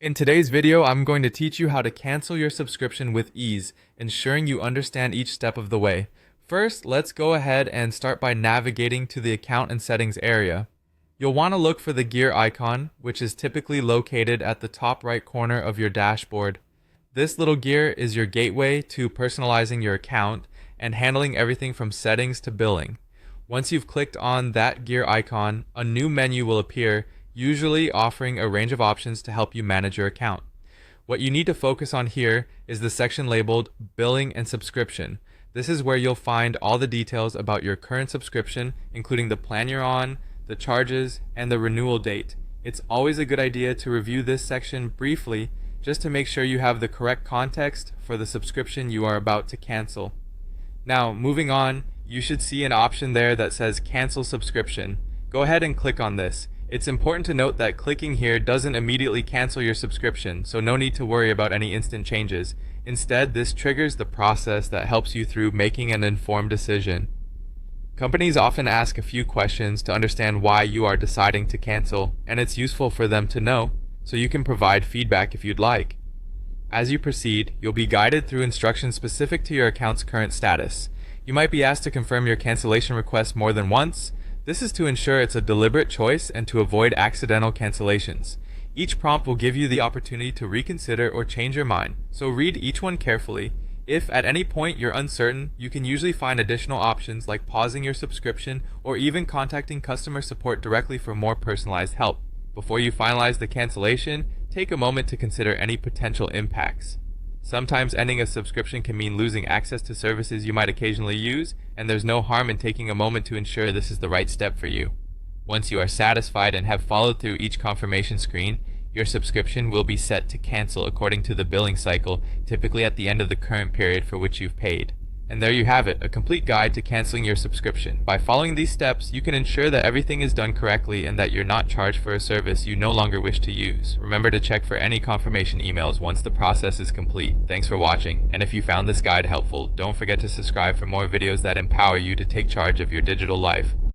In today's video, I'm going to teach you how to cancel your subscription with ease, ensuring you understand each step of the way. First, let's go ahead and start by navigating to the account and settings area. You'll want to look for the gear icon, which is typically located at the top right corner of your dashboard. This little gear is your gateway to personalizing your account and handling everything from settings to billing. Once you've clicked on that gear icon, a new menu will appear, usually offering a range of options to help you manage your account. What you need to focus on here is the section labeled Billing and Subscription. This is where you'll find all the details about your current subscription, including the plan you're on, the charges, and the renewal date. It's always a good idea to review this section briefly just to make sure you have the correct context for the subscription you are about to cancel. Now, moving on, you should see an option there that says Cancel Subscription. Go ahead and click on this. It's important to note that clicking here doesn't immediately cancel your subscription, so no need to worry about any instant changes. Instead, this triggers the process that helps you through making an informed decision. Companies often ask a few questions to understand why you are deciding to cancel, and it's useful for them to know, so you can provide feedback if you'd like. As you proceed, you'll be guided through instructions specific to your account's current status. You might be asked to confirm your cancellation request more than once. This is to ensure it's a deliberate choice and to avoid accidental cancellations. Each prompt will give you the opportunity to reconsider or change your mind, so read each one carefully. If at any point you're uncertain, you can usually find additional options like pausing your subscription or even contacting customer support directly for more personalized help. Before you finalize the cancellation, take a moment to consider any potential impacts. Sometimes ending a subscription can mean losing access to services you might occasionally use, and there's no harm in taking a moment to ensure this is the right step for you. Once you are satisfied and have followed through each confirmation screen, your subscription will be set to cancel according to the billing cycle, typically at the end of the current period for which you've paid. And there you have it, a complete guide to canceling your subscription. By following these steps, you can ensure that everything is done correctly and that you're not charged for a service you no longer wish to use. Remember to check for any confirmation emails once the process is complete. Thanks for watching, and if you found this guide helpful, don't forget to subscribe for more videos that empower you to take charge of your digital life.